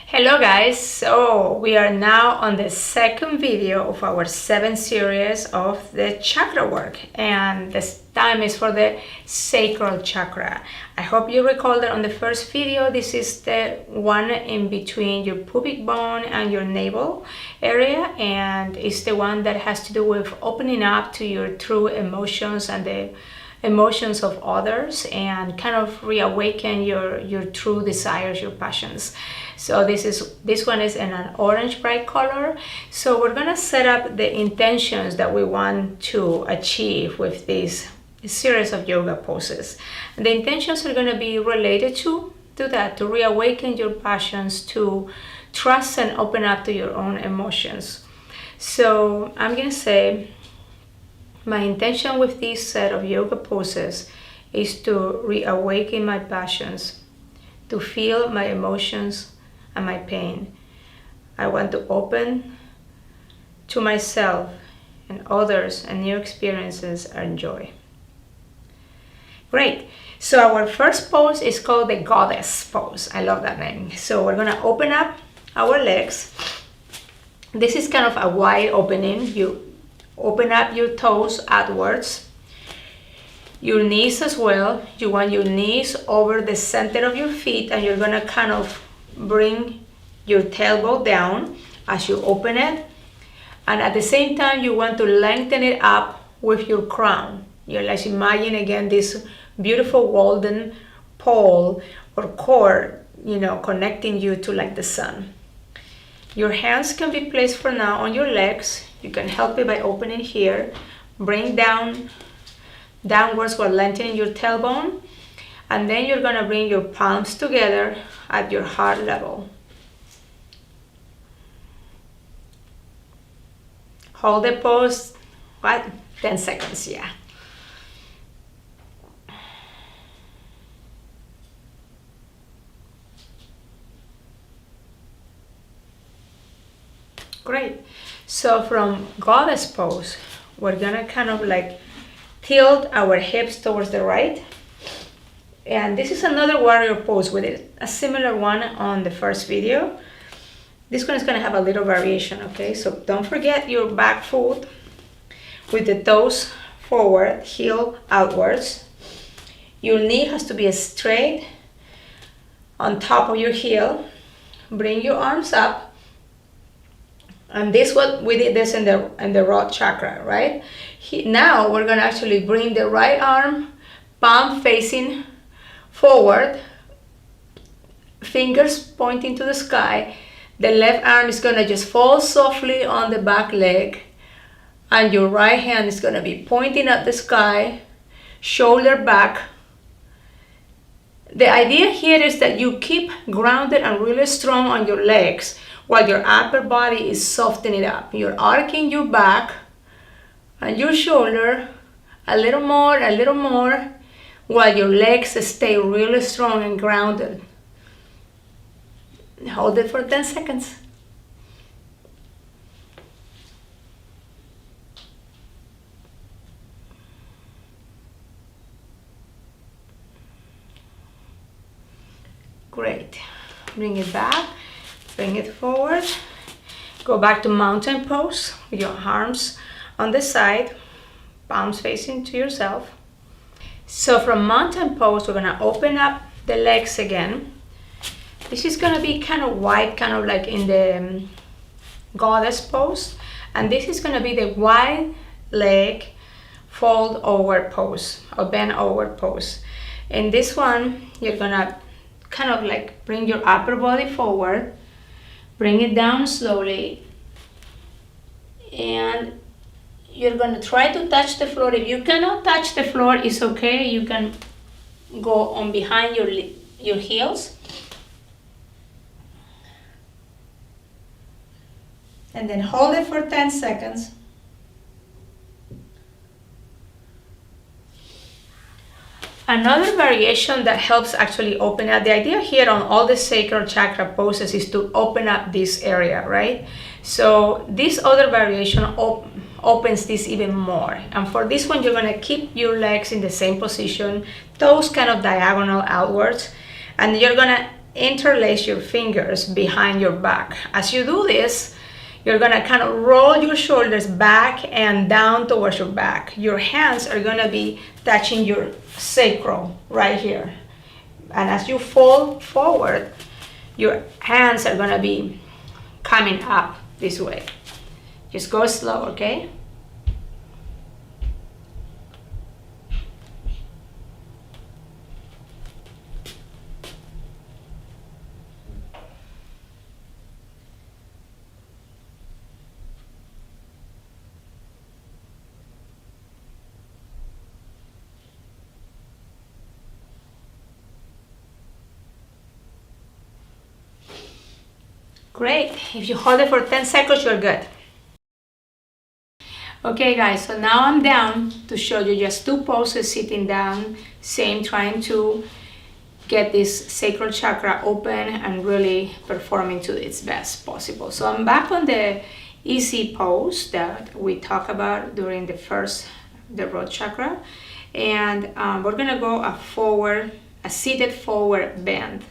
Hello guys, so we are now on the second video of our 7 series of the chakra work, and this time is for the sacral chakra. I hope you recall that on the first video, this is the one in between your pubic bone and your navel area, and it's the one that has to do with opening up to your true emotions and the emotions of others, and kind of reawaken your true desires, your passions. So this one is in an orange bright color. So we're gonna set up the intentions that we want to achieve with this series of yoga poses. And the intentions are gonna be related to that, to reawaken your passions, to trust and open up to your own emotions. So I'm gonna say, my intention with this set of yoga poses is to reawaken my passions, to feel my emotions and my pain. I want to open to myself and others and new experiences and joy. Great. So our first pose is called the goddess pose. I love that name. So we're gonna open up our legs. This is kind of a wide opening. You open up your toes outwards, your knees as well. You want your knees over the center of your feet, and you're gonna kind of bring your tailbone down as you open it. And at the same time, you want to lengthen it up with your crown. You're like, imagine again this beautiful golden pole or cord, connecting you to like the sun. Your hands can be placed for now on your legs. You can help it by opening here. Bring downwards while lengthening your tailbone. And then you're gonna bring your palms together at your heart level. Hold the pose, 10 seconds, yeah. Great. So from goddess pose, we're gonna kind of like tilt our hips towards the right. And this is another warrior pose with a similar one on the first video. This one is gonna have a little variation, okay? So don't forget your back foot with the toes forward, heel outwards. Your knee has to be straight on top of your heel. Bring your arms up. And this what we did this in the root chakra, right? Now we're gonna actually bring the right arm, palm facing forward, fingers pointing to the sky. The left arm is gonna just fall softly on the back leg, and your right hand is gonna be pointing at the sky, shoulder back. The idea here is that you keep grounded and really strong on your legs, while your upper body is softening up. You're arcing your back and your shoulder a little more, while your legs stay really strong and grounded. Hold it for 10 seconds. Great. Bring it back. Bring it forward. Go back to mountain pose with your arms on the side, palms facing to yourself. So from mountain pose, we're gonna open up the legs again. This is gonna be kind of wide, kind of like in the goddess pose. And this is gonna be the wide leg fold over pose or bend over pose. In this one, you're gonna kind of like bring your upper body forward. Bring it down slowly, and you're gonna try to touch the floor. If you cannot touch the floor, it's okay. You can go on behind your heels. And then hold it for 10 seconds. Another variation that helps actually open up, the idea here on all the sacral chakra poses is to open up this area, right? So this other variation opens this even more. And for this one, you're gonna keep your legs in the same position, toes kind of diagonal outwards, and you're gonna interlace your fingers behind your back. As you do this, you're gonna kind of roll your shoulders back and down towards your back. Your hands are gonna be touching your sacral right here. And as you fall forward, your hands are gonna be coming up this way. Just go slow, okay? Great. If you hold it for 10 seconds, you're good. Okay guys, so now I'm down to show you just two poses sitting down, same, trying to get this sacral chakra open and really performing to its best possible. So I'm back on the easy pose that we talked about during the root chakra, and we're gonna go a seated forward bend.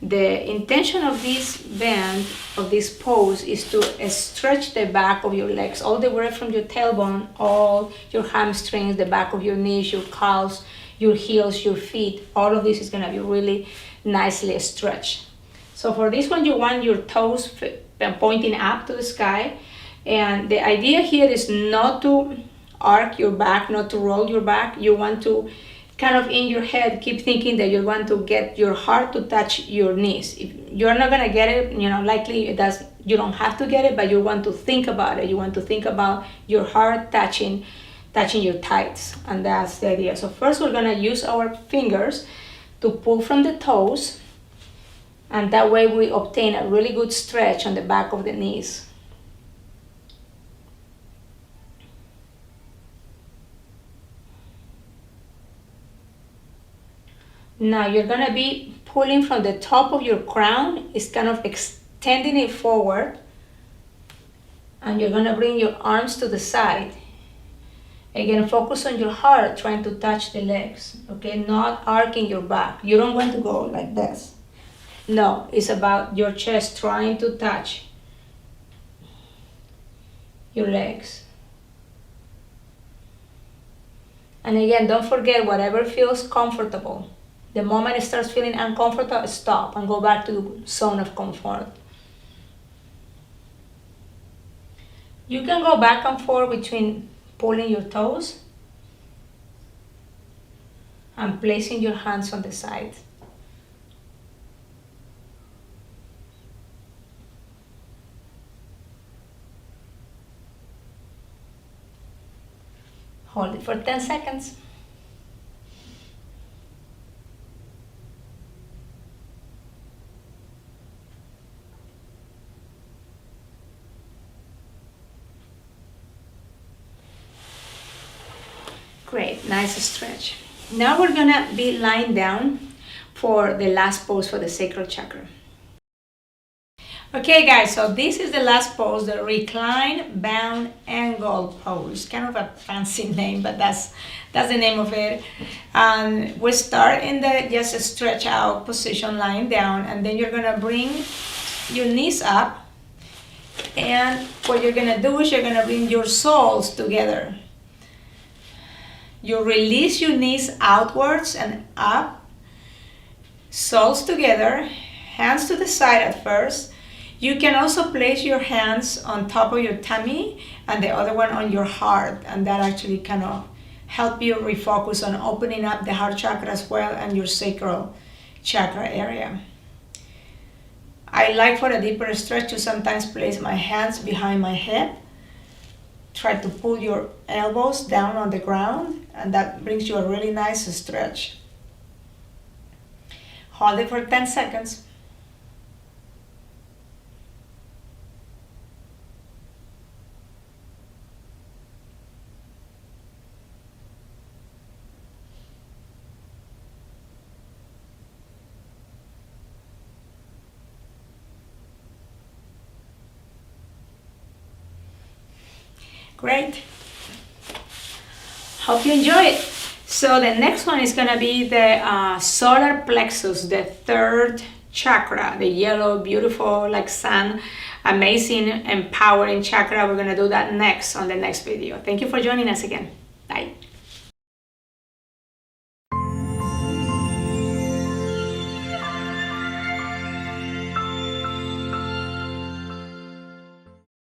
The intention of this bend, of this pose, is to stretch the back of your legs all the way from your tailbone, all your hamstrings, the back of your knees, your calves, your heels, your feet. All of this is going to be really nicely stretched. So for this one, you want your toes pointing up to the sky. And the idea here is not to arc your back, not to roll your back. You want to kind of in your head keep thinking that you want to get your heart to touch your knees. If you're not gonna get it, likely you don't have to get it, but you want to think about it. You want to think about your heart touching your thighs, and that's the idea. So first we're gonna use our fingers to pull from the toes, and that way we obtain a really good stretch on the back of the knees. Now you're gonna be pulling from the top of your crown. It's kind of extending it forward, and you're gonna bring your arms to the side. Again, focus on your heart, trying to touch the legs, okay? Not arcing your back. You don't want to go like this. No, it's about your chest trying to touch your legs. And again, don't forget, whatever feels comfortable. The moment it starts feeling uncomfortable, stop and go back to the zone of comfort. You can go back and forth between pulling your toes and placing your hands on the side. Hold it for 10 seconds. Great, nice stretch. Now we're gonna be lying down for the last pose for the sacral chakra. Okay guys, so this is the last pose, the recline bound angle pose. Kind of a fancy name, but that's the name of it. And we start in the just stretch out position, lying down, and then you're gonna bring your knees up, and what you're gonna do is you're gonna bring your soles together. You release your knees outwards and up, soles together, hands to the side at first. You can also place your hands on top of your tummy and the other one on your heart, and that actually kind of help you refocus on opening up the heart chakra as well and your sacral chakra area. I like, for a deeper stretch, to sometimes place my hands behind my head. Try to pull your elbows down on the ground, and that brings you a really nice stretch. Hold it for 10 seconds. Great. Hope you enjoy it. So the next one is going to be the solar plexus, the third chakra, the yellow, beautiful, like sun, amazing, empowering chakra. We're gonna do that next on the next video. Thank you for joining us again. Bye.